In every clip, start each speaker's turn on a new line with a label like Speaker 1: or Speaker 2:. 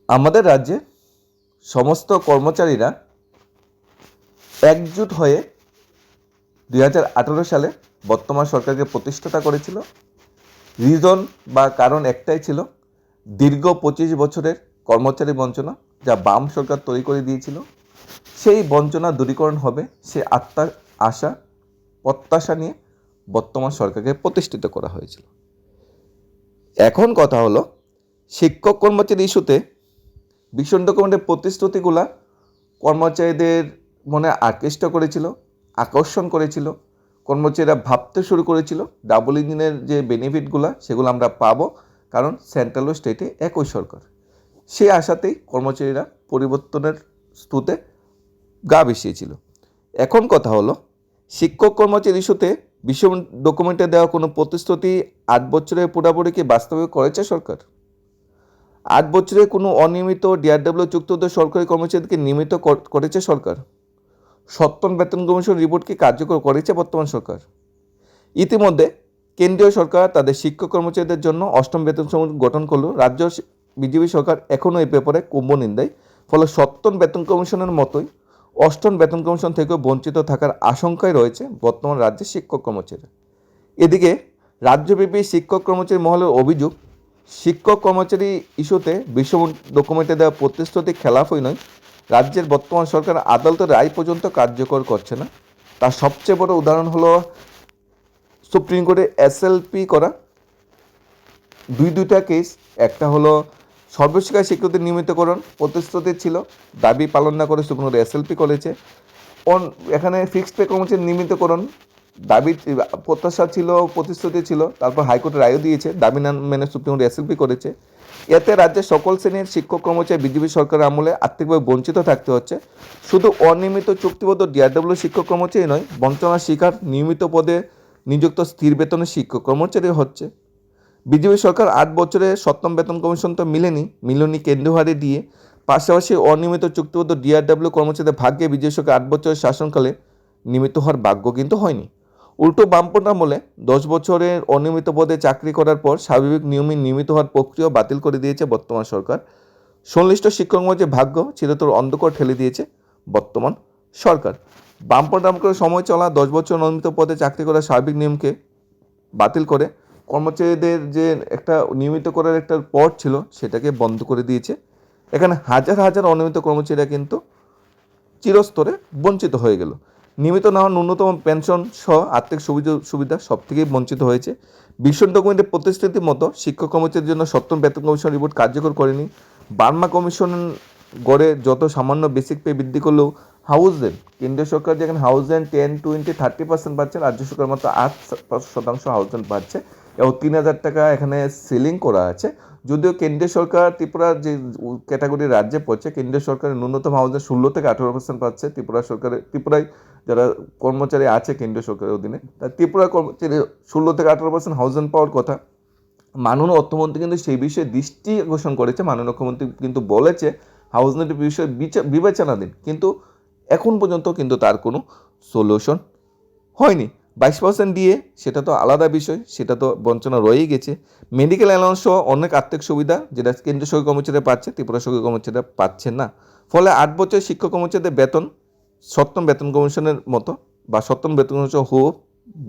Speaker 1: আমাদের রাজ্যে সমস্ত কর্মচারীরা একজোট হয়ে 2018 সালে বর্তমান সরকারকে প্রতিষ্ঠাতা করেছিল। রিজন বা কারণ একটাই ছিল, দীর্ঘ 25 বছরের কর্মচারী বঞ্চনা যা বাম সরকার তৈরি করে দিয়েছিল, সেই বঞ্চনা দূরীকরণ হবে সে আশা প্রত্যাশা নিয়ে বর্তমান সরকারকে প্রতিষ্ঠিত করা হয়েছিল। এখন কথা হলো, শিক্ষক কর্মচারী ইস্যুতে ভীষণ ডকুমেন্টের প্রতিশ্রুতিগুলা কর্মচারীদের মনে আকৃষ্ট করেছিল, আকর্ষণ করেছিল। কর্মচারীরা ভাবতে শুরু করেছিল ডাবল ইঞ্জিনের যে বেনিফিটগুলো সেগুলো আমরা পাবো, কারণ সেন্ট্রাল ও স্টেটে একই সরকার। সেই আশাতেই কর্মচারীরা পরিবর্তনের স্তুতে গা ভেসিয়েছিল। এখন কথা হলো, শিক্ষক কর্মচারী ইস্যুতে বিশ্ব ডকুমেন্টে দেওয়া কোনো প্রতিশ্রুতি 8 বছরের পুরোপুরি কি বাস্তবায়ন করেছে সরকার? 8 বছরে কোনো অনিয়মিত ডিআরডব্লিউ চুক্তিবদ্ধ সরকারি কর্মচারীদেরকে নিয়মিত করেছে সরকার? সপ্তম বেতন কমিশন রিপোর্ট কি কার্যকর করেছে বর্তমান সরকার? ইতিমধ্যে কেন্দ্রীয় সরকার তাদের শিক্ষক কর্মচারীদের জন্য অষ্টম বেতন কমিশন গঠন করলেও রাজ্য বিজেপি সরকার এখনও এই ব্যাপারে কুম্ভ নিন্দায়। ফলে সপ্তম বেতন কমিশনের মতোই অষ্টম বেতন কমিশন থেকেও বঞ্চিত থাকার আশঙ্কায় রয়েছে বর্তমান রাজ্যের শিক্ষক কর্মচারী। এদিকে রাজ্যব্যাপী শিক্ষক কর্মচারী মহলের অভিযোগ, শিক্ষক কর্মচারী ইস্যুতে বিশ্ব ডকুমেন্টে দেওয়া প্রতিশ্রুতি খেলাফই নয়, রাজ্যের বর্তমান সরকার আদালতের রায় পর্যন্ত কার্যকর করছে না। তার সবচেয়ে বড় উদাহরণ হলো সুপ্রিম কোর্টে এসএলপি করা দুইটা কেস। একটা হলো সর্বশিক্ষা স্বীকৃতি নিয়মিতকরণ প্রতিশ্রুতি ছিল, দাবি পালন না করে সুপ্রিম কোর্টে এসএলপি করেছে। এখানে ফিক্সড পে কর্মচারী নিয়মিতকরণ দাবি প্রত্যাশা ছিল, প্রতিশ্রুতি ছিল, তারপর হাইকোর্টের রায়ও দিয়েছে, দাবি না মেনে সুপ্রিম কোর্ট এসএলপি করেছে। এতে রাজ্যের সকল শ্রেণীর শিক্ষক কর্মচারী বিজেপি সরকারের আমলে আর্থিকভাবে বঞ্চিত থাকতে হচ্ছে। শুধু অনিয়মিত চুক্তিবদ্ধ ডিআরডব্লিউ শিক্ষক কর্মচারী নয়, বঞ্চনার শিকার নিয়মিত পদে নিযুক্ত স্থির বেতনের শিক্ষক কর্মচারী হচ্ছে। বিজেপি সরকার 8 বছরে সপ্তম বেতন কমিশন তো মিলনি কেন্দ্রীয় হারে দিয়ে, পাশাপাশি অনিয়মিত চুক্তিবদ্ধ ডিআরডব্লিউ কর্মচারীদের ভাগ্যে বিজেপি সরকার 8 বছরের শাসনকালে নিয়মিত হওয়ার ভাগ্য কিন্তু হয়নি। উল্টো বামপন্থা আমলে 10 বছরের অনিয়মিত পদে চাকরি করার পর স্বাভাবিক নিয়মে নিয়মিত হওয়ার প্রক্রিয়া বাতিল করে দিয়েছে বর্তমান সরকার। সংশ্লিষ্ট শিক্ষক মধ্যে ভাগ্য চিরতর অন্ধকার ঠেলে দিয়েছে বর্তমান সরকার। বামপন্থা আমলে সময় চলা 10 বছর অনিয়মিত পদে চাকরি করার স্বাভাবিক নিয়মকে বাতিল করে কর্মচারীদের যে একটা নিয়মিত করার একটা পথ ছিল সেটাকে বন্ধ করে দিয়েছে। এখানে হাজার হাজার অনিয়মিত কর্মচারীরা কিন্তু চিরস্তরে বঞ্চিত হয়ে গেল। নিয়মিত না হওয়া ন্যূনতম পেনশন সহ আর্থিক সুবিধা সব থেকেই বঞ্চিত হয়েছে। বিশ্ব ডকুমেন্টের প্রতিশ্রুতির মতো শিক্ষক কর্মচারীর জন্য সপ্তম বেতন কমিশন রিপোর্ট কার্যকর করেনি। বার্মা কমিশন গড়ে যত সামান্য বেসিক পে বৃদ্ধি করলেও হাউস রেন্ট, কেন্দ্রীয় সরকার যেখানে হাউস রেন্ট 10, 20, 30% পাচ্ছে, রাজ্য সরকার মাত্র 8% হাউস রেন্ট পাচ্ছে এবং 3,000 টাকা এখানে সিলিং করা আছে। যদিও কেন্দ্রীয় সরকার ত্রিপুরার যে ক্যাটাগরির রাজ্যে পড়ছে, কেন্দ্রীয় সরকারের ন্যূনতম হাউসের 16 থেকে 18% পাচ্ছে। ত্রিপুরায় যারা কর্মচারী আছে কেন্দ্রীয় সরকারের অধীনে, তার ত্রিপুরা কর্মচারী 16 থেকে 18% হাউস পাওয়ার কথা। মাননীয় অর্থমন্ত্রী কিন্তু সেই বিষয়ে দৃষ্টি আকর্ষণ করেছে। মাননীয় মুখ্যমন্ত্রী কিন্তু বলেছে হাউস রেন্টের বিষয়ে বিবেচনাধীন, কিন্তু এখন পর্যন্ত কিন্তু তার কোনো সলিউশন হয়নি। 22% দিয়ে সেটা তো আলাদা বিষয়, সেটা তো বঞ্চনা রয়েই গেছে। মেডিকেল অ্যালাউন্স সহ অনেক আর্থিক সুবিধা যেটা কেন্দ্রীয় সরকারি কর্মচারীরা পাচ্ছে, ত্রিপুরা সরকারি কর্মচারীরা পাচ্ছে না। ফলে 8 বছর শিক্ষক কর্মচারীদের বেতন সপ্তম বেতন কমিশনের মতো বা সপ্তম বেতন কমিশন হোক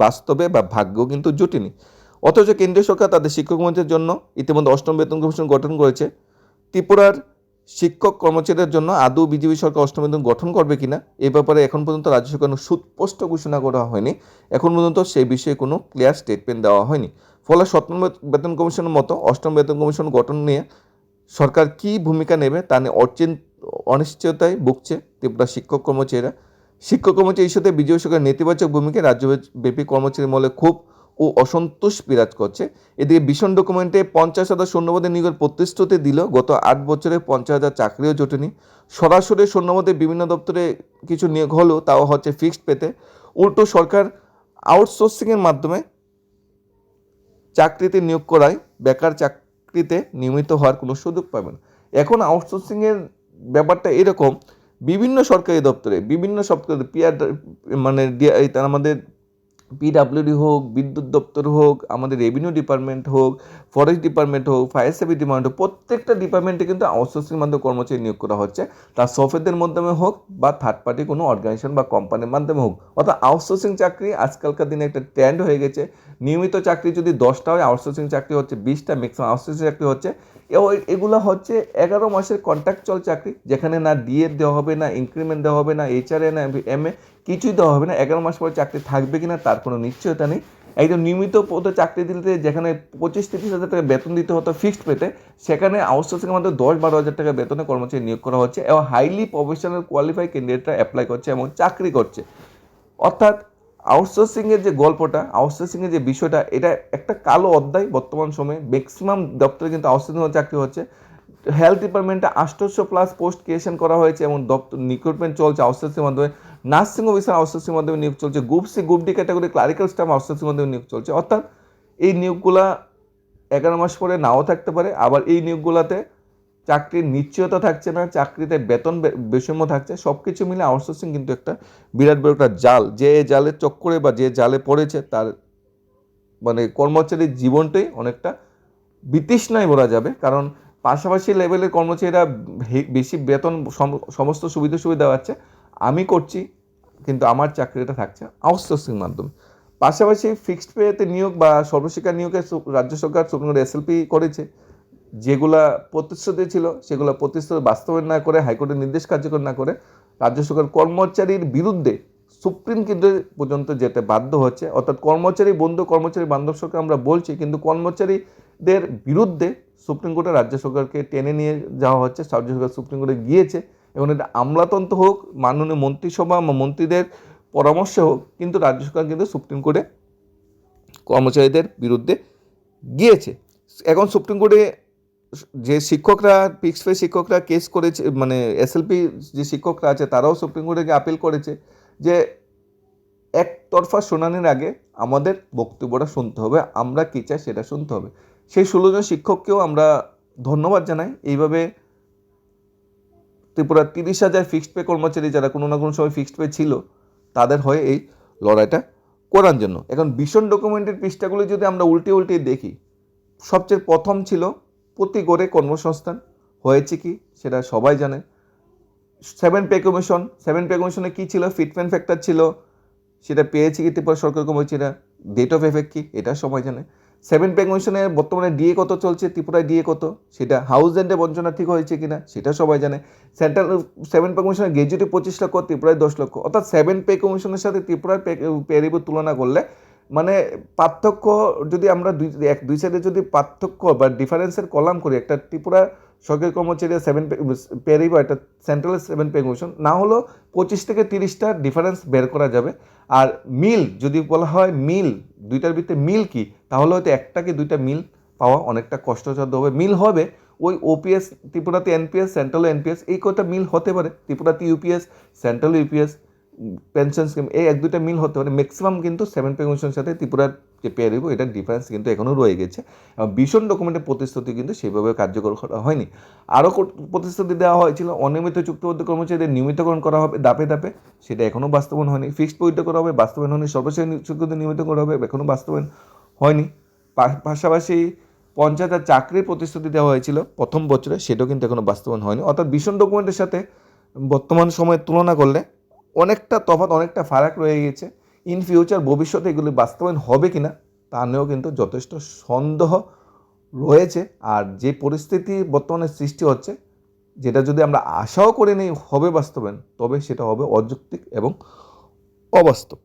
Speaker 1: বাস্তবে বা ভাগ্য কিন্তু জুটেনি। অথচ কেন্দ্রীয় সরকার তাদের শিক্ষক কর্মচারীদের জন্য ইতিমধ্যে অষ্টম বেতন কমিশন গঠন করেছে। ত্রিপুরার শিক্ষক কর্মচারীদের জন্য আদৌ বিজেপি সরকার অষ্টম বেতন গঠন করবে কিনা এ ব্যাপারে এখন পর্যন্ত রাজ্য সরকার সুস্পষ্ট ঘোষণা করা হয়নি। এখন পর্যন্ত সেই বিষয়ে কোনো ক্লিয়ার স্টেটমেন্ট দেওয়া হয়নি। ফলে সপ্তম বেতন কমিশনের মতো অষ্টম বেতন কমিশন গঠন নিয়ে সরকার কী ভূমিকা নেবে তা নিয়ে অনিশ্চয়তায় ভুগছে ত্রিপুরা শিক্ষক কর্মচারীরা। শিক্ষক কর্মচারী ইস্যুতে বিজেপি সরকারের নেতিবাচক ভূমিকায় রাজ্যব্যাপী কর্মচারী মহলে ক্ষোভ ও অসন্তোষ বিরাজ করছে। এদিকে ভীষণ ডকুমেন্টে 50,000 শূন্যপদে নিয়োগের প্রতিশ্রুতি দিল, গত 8 বছরে 50,000 চাকরিও জোটেনি। সরাসরি শূন্যপদে বিভিন্ন দপ্তরে কিছু নিয়োগ হলেও তাও হচ্ছে ফিক্সড পেতে। উল্টো সরকার আউটসোর্সিংয়ের মাধ্যমে চাকরিতে নিয়োগ করায় বেকার চাকরিতে নিয়মিত হওয়ার কোনো সুযোগ পাবে না। এখন আউটসোর্সিংয়ের ব্যাপারটা এরকম, বিভিন্ন সরকারি দপ্তরে বিভিন্ন সরকারি আমাদের পিডাব্লিউডি হোক, বিদ্যুৎ দপ্তর হোক, আমাদের রেভিনিউ ডিপার্টমেন্ট হোক, ফরেস্ট ডিপার্টমেন্ট হোক, ফায়ার সেফটি ডিপার্টমেন্ট হোক, প্রত্যেকটা ডিপার্টমেন্টে কিন্তু আউটসোর্সিং মাধ্যমে কর্মচারী নিয়োগ করা হচ্ছে। তার সফটওয়্যারদের মাধ্যমে হোক বা থার্ড পার্টি কোনো অর্গানাইজেশন বা কোম্পানির মাধ্যমে হোক। অর্থাৎ আউটসোর্সিং চাকরি আজকালকার দিনে একটা ট্রেন্ড হয়ে গেছে। নিয়মিত চাকরি যদি 10টা হয়, আউটসোর্সিং চাকরি হচ্ছে 20টা, ম্যাক্সিমাম আউটসোর্সিং চাকরি হচ্ছে। এগুলো হচ্ছে 11 মাসের কন্ট্রাকচুয়াল চাকরি, যেখানে না ডিএ দেওয়া হবে, না ইনক্রিমেন্ট দেওয়া হবে, না এইচআরএ, না এমএ, কিছুই দেওয়া হবে না। 11 মাস পরে চাকরি থাকবে কিনা তার কোনো নিশ্চয়তা নেই। একদম নিয়মিত পদে চাকরি দিতে যেখানে 25-30 হাজার টাকা বেতন দিতে হতো ফিক্সড পেতে, সেখানে আউটসোর্সিংয়ের মধ্যে 10-12 হাজার টাকা বেতনে কর্মচারী নিয়োগ করা হচ্ছে এবং হাইলি প্রফেশনাল কোয়ালিফাই ক্যান্ডিডেটরা অ্যাপ্লাই করছে এবং চাকরি করছে। অর্থাৎ আউটসোর্সিংয়ের যে গল্পটা, আউটসোর্সিংয়ের যে বিষয়টা, এটা একটা কালো অধ্যায় বর্তমান সময়ে। ম্যাক্সিমাম দপ্তরে কিন্তু আউটসোর্সিং চাকরি হচ্ছে। হেলথ ডিপার্টমেন্টে 800+ পোস্ট ক্রিয়েশন করা হয়েছে এবং দপ্তর রিক্রুটমেন্ট চলছে আউটসোর্সিংয়ের মাধ্যমে। নার্সিং অফিসার আউটসোর্সিংয়ের মাধ্যমে নিয়োগ চলছে। Group C, group D category clerical staff আউটসোর্সিংয়ের মাধ্যমে নিয়োগ চলছে। অর্থাৎ এই নিয়োগগুলা 11 মাস পরে নাও থাকতে পারে। আবার এই নিয়োগগুলোতে চাকরির নিশ্চয়তা থাকছে না, চাকরিতে বেতন বৈষম্য থাকছে। সব কিছু মিলে আউটসোর্সিং কিন্তু একটা বিরাট বড় একটা জাল। যে জালের চক্করে বা যে জালে পড়েছে তার মানে কর্মচারীর জীবনটাই অনেকটা বিতৃষ্ণায় বলা যাবে। কারণ পাশাপাশি লেভেলের কর্মচারীরা বেশি বেতন, সমস্ত সুবিধা পাচ্ছে, আমি করছি, কিন্তু আমার চাকরিটা থাকছে আউটসোর্সিং মাধ্যমে। পাশাপাশি ফিক্সড পেতে নিয়োগ বা সর্বশিক্ষা নিয়োগে রাজ্য সরকার সুপ্রিম কোর্টে এসএলপি করেছে। যেগুলা প্রতিশ্রুতি ছিল সেগুলো প্রতিশ্রুতি বাস্তবায়ন না করে, হাইকোর্টের নির্দেশ কার্যকর না করে, রাজ্য সরকার কর্মচারীর বিরুদ্ধে সুপ্রিম কোর্টে পর্যন্ত যেতে বাধ্য হচ্ছে। অর্থাৎ কর্মচারী বন্ধু, কর্মচারী বান্ধব সরকার আমরা বলছি, কিন্তু কর্মচারীদের বিরুদ্ধে সুপ্রিম কোর্টে রাজ্য সরকারকে টেনে নিয়ে যাওয়া হচ্ছে। রাজ্য সরকার সুপ্রিম কোর্টে গিয়েছে এবং এটা আমলাতন্ত্র হোক, মাননীয় মন্ত্রিসভা বা মন্ত্রীদের পরামর্শে হোক, কিন্তু রাজ্য সরকার কিন্তু সুপ্রিম কোর্টে কর্মচারীদের বিরুদ্ধে গিয়েছে। এখন সুপ্রিম কোর্টে যে শিক্ষকরা, ফিক্সড পে শিক্ষকরা কেস করেছে, মানে এসএলপি যে শিক্ষকরা আছে তারাও সুপ্রিম কোর্টে গিয়ে আপিল করেছে যে একতরফা শুনানির আগে আমাদের বক্তব্যটা শুনতে হবে, আমরা কী চাই সেটা শুনতে হবে। সেই 16 জন শিক্ষককেও আমরা ধন্যবাদ জানাই। এইভাবে ত্রিপুরা 30,000 ফিক্সড পে কর্মচারী যারা কোনো না কোনো সময় ফিক্সড পে ছিল, তাদের হয়ে এই লড়াইটা করার জন্য। এখন ভীষণ ডকুমেন্টের পৃষ্ঠাগুলি যদি আমরা উল্টে দেখি, সবচেয়ে প্রথম ছিল প্রতি গড়ে কর্মসংস্থান হয়েছে কি সেটা সবাই জানে। 7 পে কমিশন, 7 পে কমিশনে কী ছিল, ফিটমেন্ট ফ্যাক্টর ছিল, সেটা পেয়েছে কি ত্রিপুরা সরকার কর্মচারীরা। ডেট অফ এফেক্ট কি এটা সবাই জানে। 7 পে কমিশনে বর্তমানে ডিএ কত চলছে, ত্রিপুরায় ডিএ কত, সেটা হাউস এন্ডে বঞ্চনা ঠিক হয়েছে কিনা সেটা সবাই জানে। সেন্ট্রাল 7 পে কমিশনের গ্র্যাজুয়েটি 25 লক্ষ, ত্রিপুরায় 10 লক্ষ। অর্থাৎ 7 পে কমিশনের সাথে ত্রিপুরার পে রিভিউ তুলনা করলে মানে পার্থক্য যদি আমরা দুই সাইডে যদি পার্থক্য বা ডিফারেন্সের কলাম করি, একটা ত্রিপুরা সরকারি কর্মচারী 7 পে রিভিউ, একটা সেন্ট্রাল 7 পে কমিশন, না হলেও 25 থেকে 30টা ডিফারেন্স বের করা যাবে। আর মিল যদি বলা হয়, মিল দুইটার ভিতরে মিল কি, তাহলে হয়তো একটা কি দুইটা মিল পাওয়া অনেকটা কষ্টসাধ্য হবে। মিল হবে ওই ওপিএস, ত্রিপুরাতে এনপিএস, সেন্ট্রালে এনপিএস, এই কটা মিল হতে পারে। ত্রিপুরাতে UPS, central UPS, pension scheme, এই 1-2টা মিল হতে পারে। ম্যাক্সিমাম কিন্তু 7 পে কমিশনের সাথে ত্রিপুরার যে পে রিভিউ, এটার ডিফারেন্স কিন্তু এখনও রয়ে গেছে। এবং ভীষণ ডকুমেন্টের প্রতিশ্রুতি কিন্তু সেভাবে কার্যকর করা হয়নি। আরও প্রতিশ্রুতি দেওয়া হয়েছিল অনিয়মিত চুক্তিবদ্ধ কর্মচারীদের নিয়মিতকরণ করা হবে ধাপে ধাপে, সেটা এখনও বাস্তবায়ন হয়নি। ফিক্সড পরিত্যাগ করা হবে, বাস্তবায়ন হয়নি। সর্বশেষ চুক্তিতে নিয়মিত করা হবে, এখনও বাস্তবায়ন হয়নি। পাশাপাশি 50,000 চাকরির প্রতিশ্রুতি দেওয়া হয়েছিল প্রথম বছরে, সেটাও কিন্তু এখনও বাস্তবায়ন হয়নি। অর্থাৎ ভীষণ ডকুমেন্টের সাথে বর্তমান সময়ের তুলনা করলে অনেকটা তফাৎ, অনেকটা ফারাক রয়ে গেছে। ইন ফিউচার ভবিষ্যতে এগুলি বাস্তবায়ন হবে কিনা তা নিয়েও কিন্তু যথেষ্ট সন্দেহ রয়েছে। আর যে পরিস্থিতি বর্তমানে সৃষ্টি হচ্ছে, যেটা যদি আমরা আশাও করে নিই হবে বাস্তবায়ন, তবে সেটা হবে অযৌক্তিক এবং অবাস্তব।